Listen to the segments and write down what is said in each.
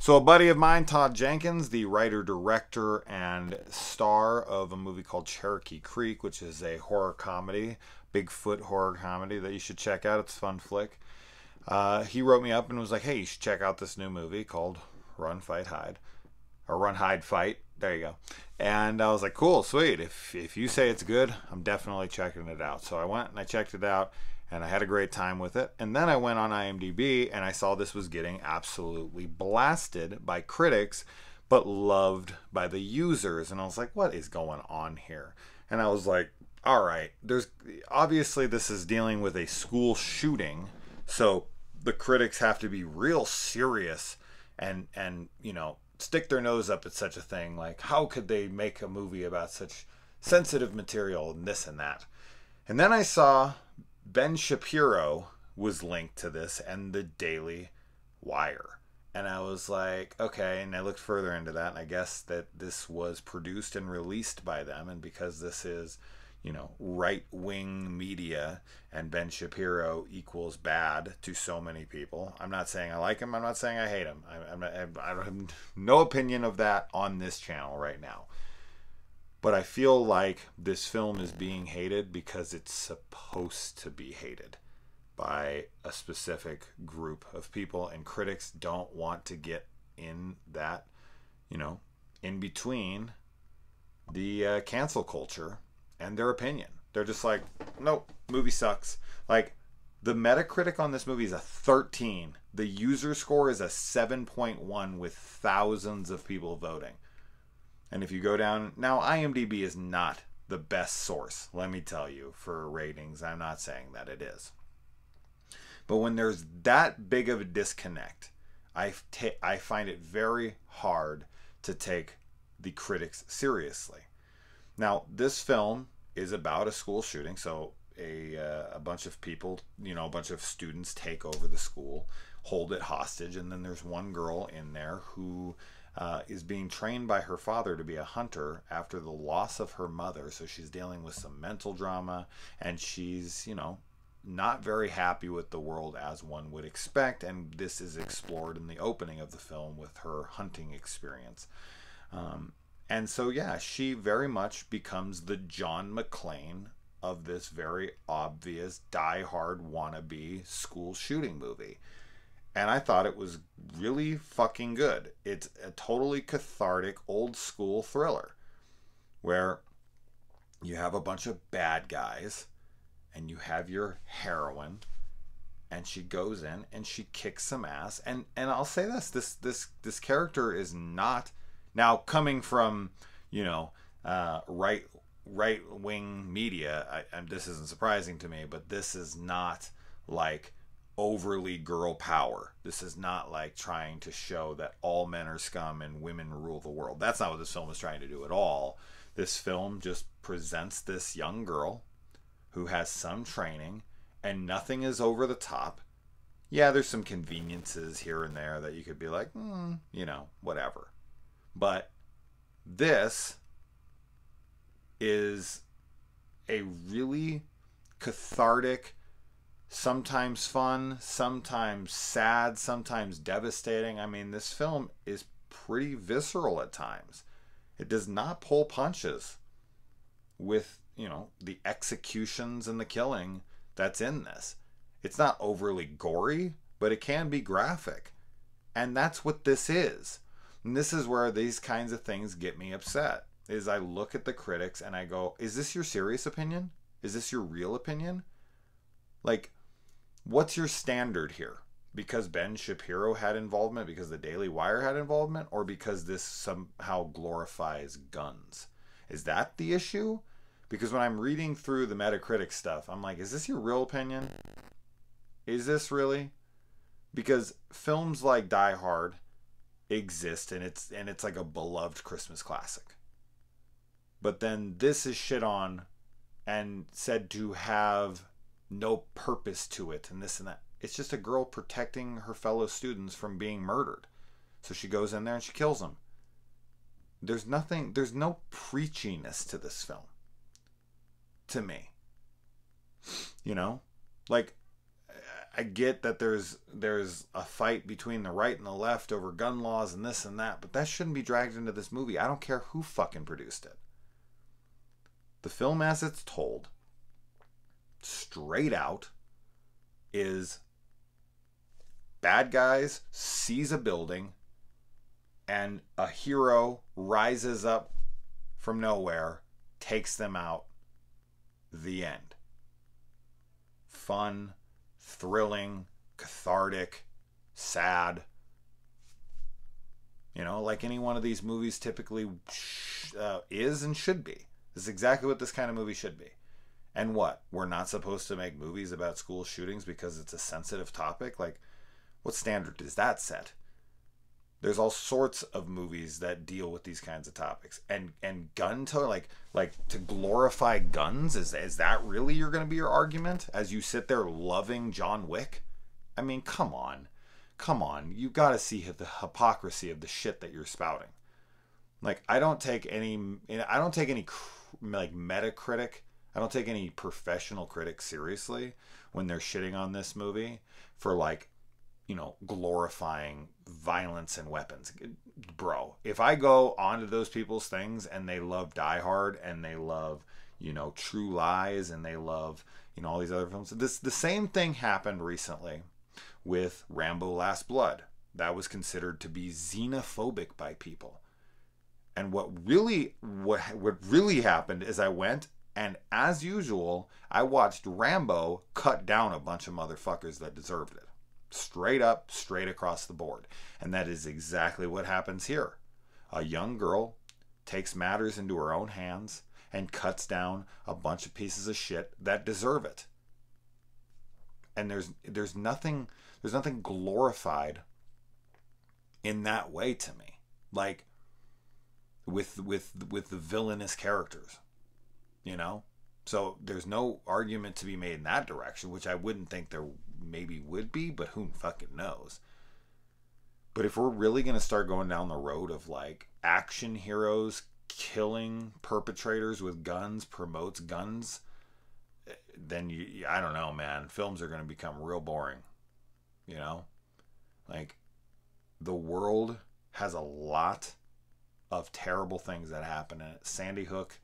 So a buddy of mine, Todd Jenkins, the writer, director, and star of a movie called Cherokee Creek, which is a horror comedy, Bigfoot horror comedy that you should check out. It's a fun flick. He wrote me up and was like, hey, you should check out this new movie called Run, Fight, Hide. Or Run, Hide, Fight. There you go. And I was like, cool, sweet. If you say it's good, I'm definitely checking it out. So I went and I checked it out, and I had a great time with it. And then I went on IMDb, and I saw this was getting absolutely blasted by critics, but loved by the users. And I was like, what is going on here? And I was like, all right, obviously this is dealing with a school shooting, so the critics have to be real serious and stick their nose up at such a thing. Like, how could they make a movie about such sensitive material and this and that? And then I saw Ben Shapiro was linked to this and the Daily Wire. And I was like, okay. And I looked further into that, and I guess that this was produced and released by them. And because this is, right-wing media, and Ben Shapiro equals bad to so many people. I'm not saying I like him. I'm not saying I hate him. I have no opinion of that on this channel right now. But I feel like this film is being hated because it's supposed to be hated by a specific group of people, and critics don't want to get in that, in between the cancel culture and their opinion. They're just like, nope, movie sucks. Like, the Metacritic on this movie is a 13. The user score is a 7.1 with thousands of people voting. And if you go down, now IMDb is not the best source, let me tell you, for ratings. I'm not saying that it is. But when there's that big of a disconnect, I find it very hard to take the critics seriously. Now, this film is about a school shooting, so a bunch of people, a bunch of students take over the school, hold it hostage, and then there's one girl in there who is being trained by her father to be a hunter after the loss of her mother. So she's dealing with some mental drama, and she's, not very happy with the world as one would expect, and this is explored in the opening of the film with her hunting experience. And so, yeah, she very much becomes the John McClane of this very obvious, die-hard wannabe school shooting movie. And I thought it was really fucking good. It's a totally cathartic, old-school thriller where you have a bunch of bad guys and you have your heroine, and she goes in and she kicks some ass. And I'll say this character is not... Now, coming from, right-wing media, this isn't surprising to me, but this is not like overly girl power. This is not like trying to show that all men are scum and women rule the world. That's not what this film is trying to do at all. This film just presents this young girl who has some training, and nothing is over the top. Yeah, there's some conveniences here and there that you could be like, whatever. But this is a really cathartic, sometimes fun, sometimes sad, sometimes devastating. I mean, this film is pretty visceral at times. It does not pull punches with, the executions and the killing that's in this. It's not overly gory, but it can be graphic. And that's what this is. And this is where these kinds of things get me upset. Is I look at the critics and I go, is this your serious opinion? Is this your real opinion? Like, what's your standard here? Because Ben Shapiro had involvement, because the Daily Wire had involvement, or because this somehow glorifies guns? Is that the issue? Because when I'm reading through the Metacritic stuff, I'm like, is this your real opinion? Is this really? Because films like Die Hard exist, and it's like a beloved Christmas classic. But then this is shit on and said to have no purpose to it, and this and that. It's just a girl protecting her fellow students from being murdered. So she goes in there and she kills them. There's no preachiness to this film. To me. Like, I get that there's a fight between the right and the left over gun laws and this and that, but that shouldn't be dragged into this movie. I don't care who fucking produced it. The film as it's told, straight out, is bad guys seize a building and a hero rises up from nowhere, takes them out. The end. Fun, thrilling, cathartic, sad. You know, like any one of these movies typically is and should be. This is exactly what this kind of movie should be. And what? We're not supposed to make movies about school shootings because it's a sensitive topic? Like, what standard does that set? There's all sorts of movies that deal with these kinds of topics. And gun to like to glorify guns, is that really you're going to be your argument as you sit there loving John Wick? I mean, come on. You got to see the hypocrisy of the shit that you're spouting. Like, I don't take any like Metacritic. I don't take any professional critics seriously when they're shitting on this movie for, like, you know, glorifying violence and weapons. Bro, if I go onto those people's things and they love Die Hard and they love, you know, True Lies and they love, you know, all these other films. The same thing happened recently with Rambo Last Blood. That was considered to be xenophobic by people. And what really happened is I went and, as usual, I watched Rambo cut down a bunch of motherfuckers that deserved it. Straight up, straight across the board. And that is exactly what happens here. A young girl takes matters into her own hands and cuts down a bunch of pieces of shit that deserve it. And there's nothing glorified in that way to me. Like with the villainous characters. You know? So there's no argument to be made in that direction, which I wouldn't think there maybe would be, but who fucking knows. But if we're really going to start going down the road of, like, action heroes killing perpetrators with guns promotes guns, then I don't know, man. Films are going to become real boring. You know? Like, the world has a lot of terrible things that happen in it. Sandy Hook,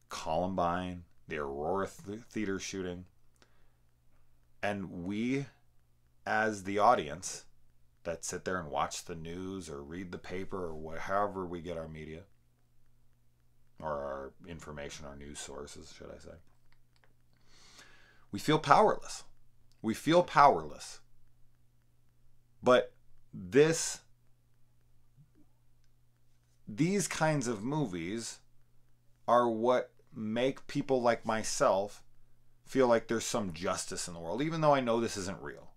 Columbine, the Aurora Theater shooting. And we, as the audience that sit there and watch the news or read the paper or however we get our media or our information, our news sources, should I say, we feel powerless. We feel powerless. But these kinds of movies are what make people like myself feel like there's some justice in the world, even though I know this isn't real.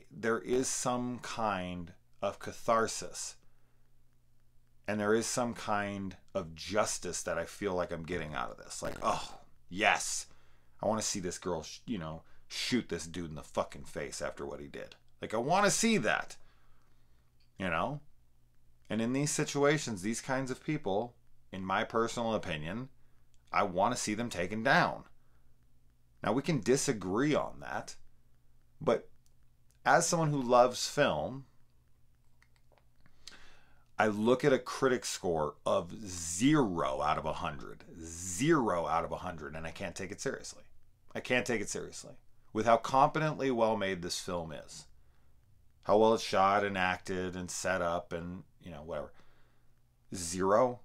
There is some kind of catharsis, and there is some kind of justice that I feel like I'm getting out of this. Like, oh, yes, I want to see this girl, shoot this dude in the fucking face after what he did. Like, I want to see that, you know? And in these situations, these kinds of people, in my personal opinion, I want to see them taken down. Now, we can disagree on that, but as someone who loves film, I look at a critic score of 0 out of 100. 0 out of 100, and I can't take it seriously. I can't take it seriously. With how competently well made this film is. How well it's shot and acted and set up and, whatever. 0?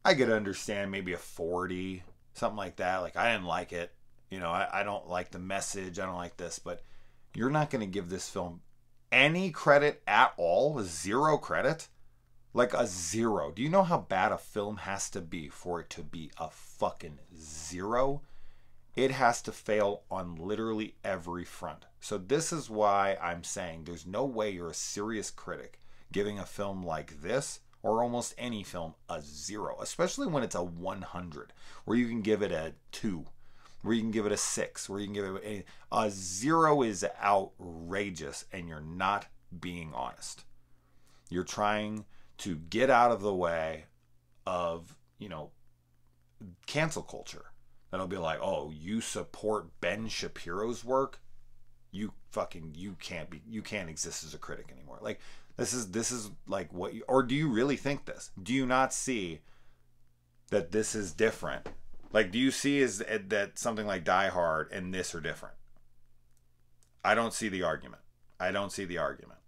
I could understand maybe a 40, something like that. Like, I didn't like it. I don't like the message. I don't like this. But you're not going to give this film any credit at all? 0 credit? Like a 0. Do you know how bad a film has to be for it to be a fucking 0? It has to fail on literally every front. So this is why I'm saying there's no way you're a serious critic giving a film like this or almost any film a 0, especially when it's a 100, where you can give it a 2, where you can give it a 6, where you can give it a 0 is outrageous, and you're not being honest. You're trying to get out of the way of, cancel culture. That'll be like, oh, you support Ben Shapiro's work? you can't exist as a critic anymore. Like this is like what you, or do you really think this? Do you not see that this is different? Like, do you see is that something like Die Hard and this are different? I don't see the argument. I don't see the argument.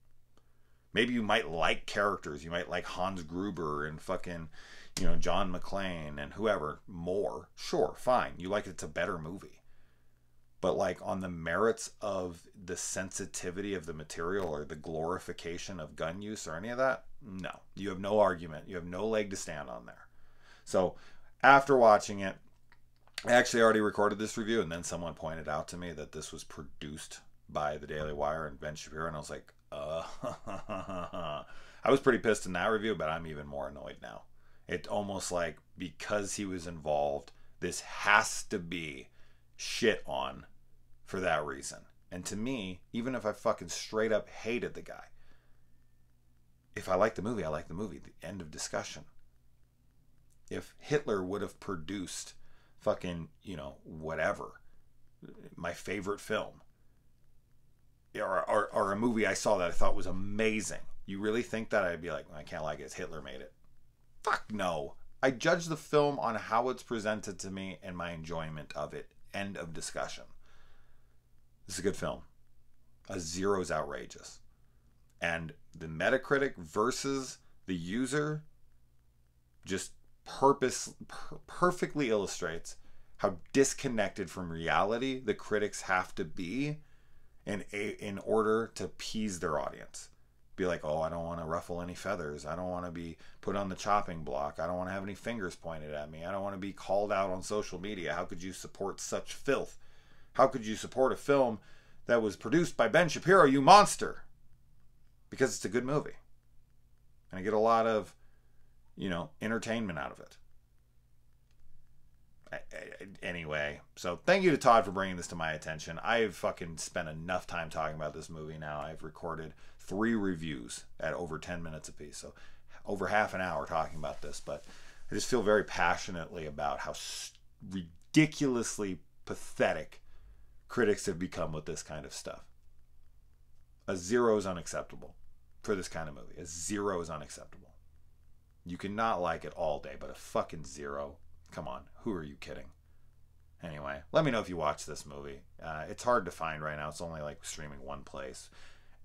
Maybe you might like characters. You might like Hans Gruber and fucking, John McClane and whoever more. Sure, fine. You like it's a better movie. But like on the merits of the sensitivity of the material or the glorification of gun use or any of that, no. You have no argument. You have no leg to stand on there. So after watching it, I actually already recorded this review, and then someone pointed out to me that this was produced by the Daily Wire and Ben Shapiro, and I was like, I was pretty pissed in that review, but I'm even more annoyed now. It's almost like because he was involved, this has to be shit on for that reason. And to me, even if I fucking straight up hated the guy, if I like the movie, I like the movie. The end of discussion. If Hitler would have produced fucking, whatever, my favorite film, or a movie I saw that I thought was amazing, you really think that I'd be like, I can't like it, it's Hitler made it? Fuck no. I judge the film on how it's presented to me and my enjoyment of it. End of discussion. This is a good film. A 0 is outrageous. And the Metacritic versus the user just perfectly illustrates how disconnected from reality the critics have to be in order to appease their audience. Be like, oh, I don't want to ruffle any feathers. I don't want to be put on the chopping block. I don't want to have any fingers pointed at me. I don't want to be called out on social media. How could you support such filth? How could you support a film that was produced by Ben Shapiro, you monster? Because it's a good movie. And I get a lot of, entertainment out of it. Anyway, so thank you to Todd for bringing this to my attention. I've fucking spent enough time talking about this movie now. I've recorded 3 reviews at over 10 minutes apiece, so over half an hour talking about this. But I just feel very passionately about how ridiculously pathetic critics have become with this kind of stuff. A 0 is unacceptable for this kind of movie. A 0 is unacceptable. You cannot like it all day, but a fucking 0. Come on, who are you kidding? Anyway, let me know if you watch this movie. It's hard to find right now. It's only like streaming one place.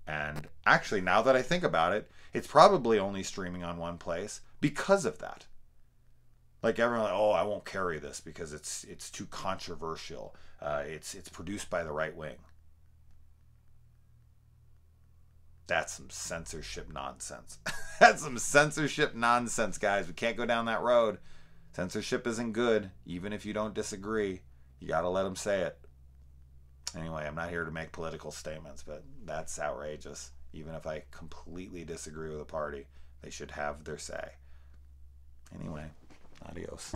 And actually, now that I think about it, it's probably only streaming on one place because of that. Like everyone, like, oh, I won't carry this because it's too controversial. It's produced by the right wing. That's some censorship nonsense. That's some censorship nonsense, guys. We can't go down that road. Censorship isn't good, even if you don't disagree. You gotta let them say it. Anyway, I'm not here to make political statements, but that's outrageous. Even if I completely disagree with a party, they should have their say. Anyway, adios.